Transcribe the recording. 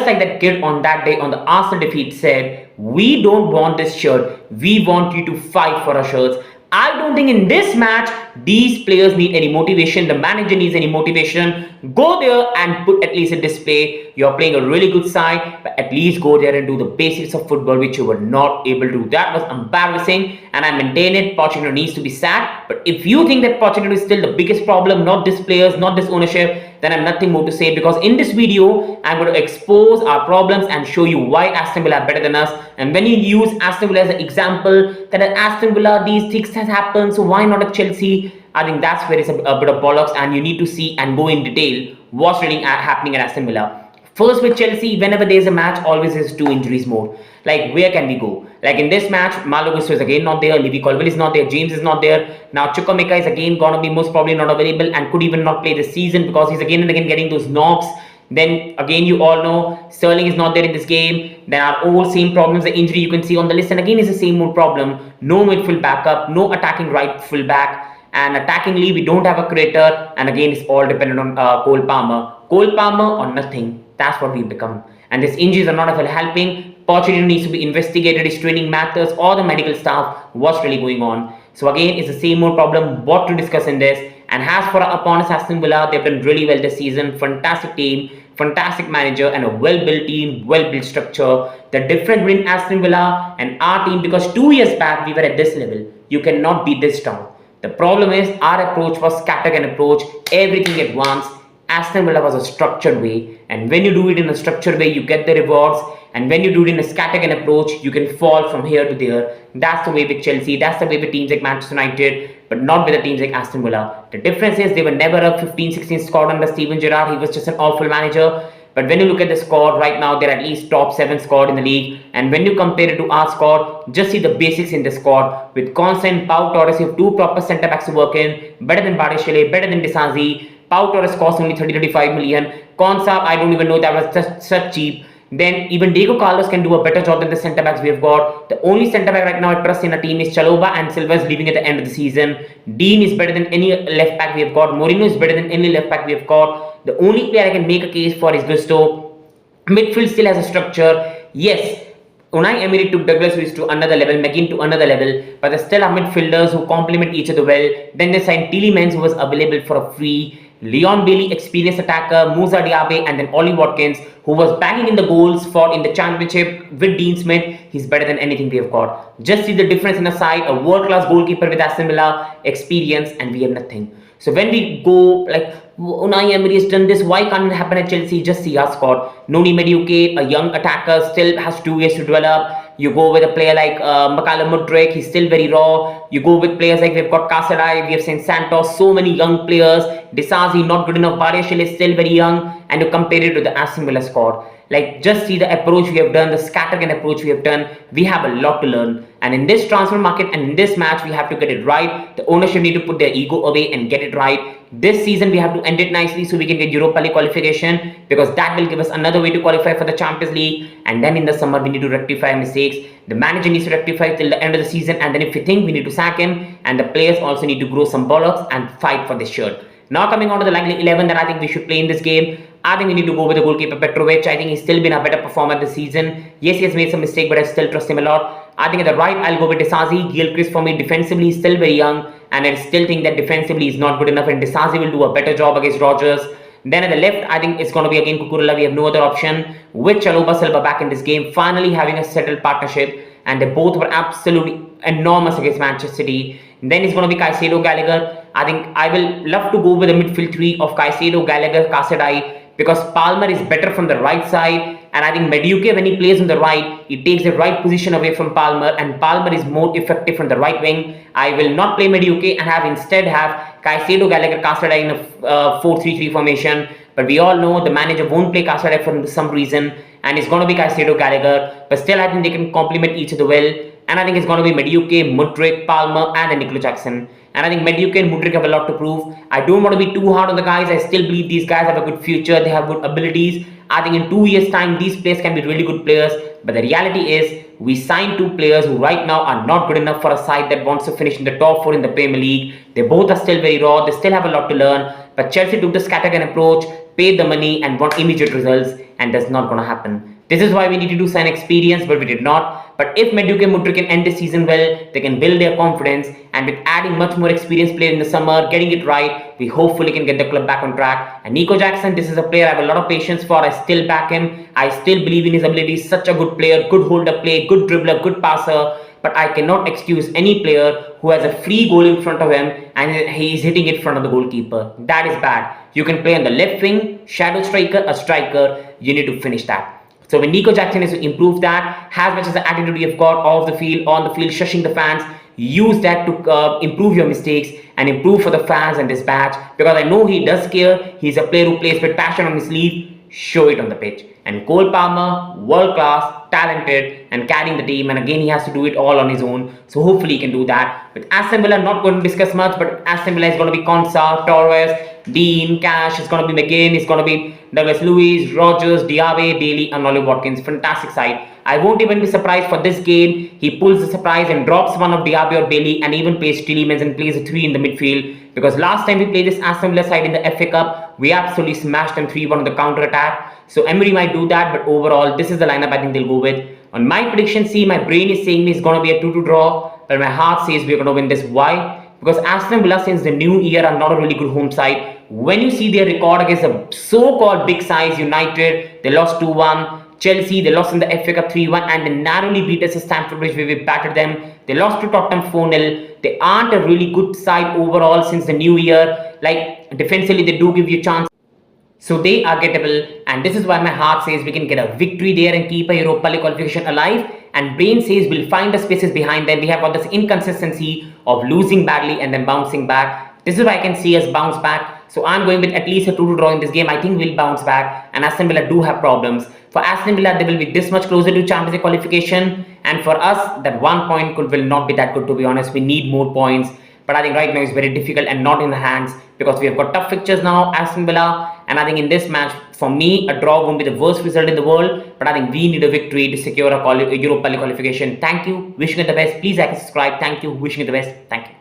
just like that kid on that day on the Arsenal defeat said, we don't want this shirt. We want you to fight for our shirts. I don't think in this match these players need any motivation. The manager needs any motivation. Go there and put at least a display. You're playing a really good side, but at least go there and do the basics of football, which you were not able to do. That was embarrassing, and I maintain it. Pochettino needs to be sacked. But if you think that Pochettino is still the biggest problem, not this players, not this ownership, then I have nothing more to say, because in this video I'm going to expose our problems and show you why Aston Villa are better than us. And when you use Aston Villa as an example, that at Aston Villa these things has happened, so why not at Chelsea? I think that's where it's a bit of bollocks, and you need to see and go in detail what's really happening at Aston Villa. First, with Chelsea, whenever there's a match, always is 2 injuries more. Like, where can we go? Like in this match, Malo Gusto is again not there, Levy Colwill is not there, James is not there. Now Chukwuemeka is again gonna be most probably not available and could even not play this season, because he's again and again getting those knocks. Then again, you all know Sterling is not there in this game. There are all same problems, the injury you can see on the list, and again is the same old problem. No midfield backup, no attacking right full back, and attackingly we don't have a creator, and again it's all dependent on Cole Palmer. Cole Palmer or nothing. That's what we've become. And these injuries are not at all helping. Pochettino needs to be investigated, his training matters, or the medical staff, what's really going on. So again, it's the same old problem, what to discuss in this. And as for our opponents, Aston Villa, they've done really well this season. Fantastic team, fantastic manager, and a well-built team, well-built structure. The difference between Aston Villa and our team, because 2 years back we were at this level, you cannot beat this strong. The problem is our approach was scattergun approach, everything at once. Aston Villa was a structured way, and when you do it in a structured way, you get the rewards, and when you do it in a scattergun approach, you can fall from here to there. That's the way with Chelsea, that's the way with teams like Manchester United, but not with the teams like Aston Villa. The difference is they were never a 15-16 squad under Steven Gerrard. He was just an awful manager. But when you look at the squad right now, they're at least top 7 squad in the league. And when you compare it to our squad, just see the basics in the squad. With Constant, Pau Torres, you have 2 proper centre backs to work in, better than Bardeshele, better than Disasi. Pau Torres cost only 30-35 million. Konsa, I don't even know, that was just such cheap. Then even Diego Carlos can do a better job than the centre backs we have got. The only centre back right now I trust in a team is Chalobah, and Silva is leaving at the end of the season. Dean is better than any left back we have got. Mourinho is better than any left back we have got. The only player I can make a case for is Gusto. Midfield still has a structure. Yes, Unai Emery took Douglas Luiz to another level, McGinn to another level, but there still are midfielders who complement each other well. Then they signed Tielemans, who was available for a free. Leon Bailey, experienced attacker, Moussa Diaby, and then Ollie Watkins, who was banging in the goals for in the championship with Dean Smith. He's better than anything we have got. Just see the difference in a side, a world-class goalkeeper with Aston Villa, experience, and we have nothing. So when we go like Unai Emery has done this, why can't it happen at Chelsea? Just see our squad. Noni Madueke, a young attacker, still has 2 years to develop. You go with a player like Makalam Mudryk, he's still very raw. You go with players like we've got Casadei, we have seen Santos, so many young players. Disasi, not good enough. Bardeshele is still very young, and you compare it to the Aston Villa squad. Like, just see the approach we have done, the scattergun approach we have done. We have a lot to learn. And in this transfer market and in this match, we have to get it right. The ownership need to put their ego away and get it right. This season, we have to end it nicely so we can get Europa League qualification, because that will give us another way to qualify for the Champions League. And then in the summer, we need to rectify mistakes. The manager needs to rectify till the end of the season. And then if we think, we need to sack him. And the players also need to grow some bollocks and fight for this shirt. Now coming on to the likely 11 that I think we should play in this game, I think we need to go with the goalkeeper Petrovic. I think he's still been a better performer this season. Yes, he has made some mistake, but I still trust him a lot. I think at the right, I'll go with Disasi. Gilchrist for me defensively is still very young, and I still think that defensively is not good enough, and Disasi will do a better job against Rodgers. Then at the left, I think it's going to be again Cucurella. We have no other option. With Chalobah Silva back in this game, finally having a settled partnership, and they both were absolutely enormous against Manchester City. Then it's going to be Caicedo, Gallagher. I think I will love to go with the midfield 3 of Caicedo, Gallagher, Casadei, because Palmer is better from the right side, and I think Madueke, when he plays on the right, he takes the right position away from Palmer, and Palmer is more effective from the right wing. I will not play Madueke and instead have Caicedo, Gallagher, Casadei in a 4-3-3 formation. But we all know the manager won't play Casadei for some reason, and it's going to be Caicedo, Gallagher. But still, I think they can complement each other well. And I think it's going to be Madueke, Mudryk, Palmer, and then Nicola Jackson. And I think Madueke and Mudryk have a lot to prove. I don't want to be too hard on the guys. I still believe these guys have a good future. They have good abilities. I think in 2 years' time, these players can be really good players. But the reality is, we signed 2 players who right now are not good enough for a side that wants to finish in the top 4 in the Premier League. They both are still very raw. They still have a lot to learn. But Chelsea took the scattergun approach, paid the money, and want immediate results. and that's not going to happen. This is why we need to do sign experience, but we did not. But if Madueke Mudryk can end the season well, they can build their confidence, and with adding much more experienced player in the summer, getting it right, we hopefully can get the club back on track. And Nico Jackson, this is a player I have a lot of patience for. I still back him. I still believe in his abilities. Such a good player, good holder play, good dribbler, good passer. But I cannot excuse any player who has a free goal in front of him and he is hitting it in front of the goalkeeper. That is bad. You can play on the left wing, shadow striker, a striker. You need to finish that. So when Nico Jackson is to improve that, as much as the attitude you've got off the field, on the field, shushing the fans, use that to improve your mistakes and improve for the fans and this badge. Because I know he does care. He's a player who plays with passion on his sleeve. Show it on the pitch. And Cole Palmer, world class, talented, and carrying the team. And again, he has to do it all on his own. So hopefully he can do that. With Aston Villa, not going to discuss much, but Aston Villa is going to be Konsa, Torres, Dean, Cash. It's going to be McGinn. It's going to be Douglas Luiz, Rogers, Diaby, Daly, and Ollie Watkins. Fantastic side. I won't even be surprised for this game. He pulls the surprise and drops one of Diaby or Daly and even plays Tielemans and plays a 3 in the midfield. Because last time we played this Aston Villa side in the FA Cup, we absolutely smashed them 3-1 on the counter attack. So Emery might do that, but overall, this is the lineup I think they'll go with. On my prediction, see, my brain is saying it's going to be a 2-2 draw, but my heart says we're going to win this. Why? Because Aston Villa since the new year are not a really good home side. When you see their record against a so-called big size United, they lost 2-1. Chelsea, they lost in the FA Cup 3-1 and they narrowly beat us at Stamford Bridge where we battered them. They lost to Tottenham 4-0. They aren't a really good side overall since the new year. Like defensively, they do give you chance. So they are gettable, and this is why my heart says we can get a victory there and keep a Europa League qualification alive. And brain says we'll find the spaces behind them. We have got this inconsistency of losing badly and then bouncing back. This is why I can see us bounce back. So I'm going with at least a 2-2 draw in this game. I think we'll bounce back, and Aston Villa do have problems. For Aston Villa, they will be this much closer to Champions League qualification, and for us, that 1 point will not be that good, to be honest. We need more points. But I think right now it's very difficult and not in the hands because we have got tough fixtures now, Aston Villa. And I think in this match, for me, a draw won't be the worst result in the world. But I think we need a victory to secure a Europa League qualification. Thank you. Wishing you the best. Please like and subscribe. Thank you. Wishing you the best. Thank you.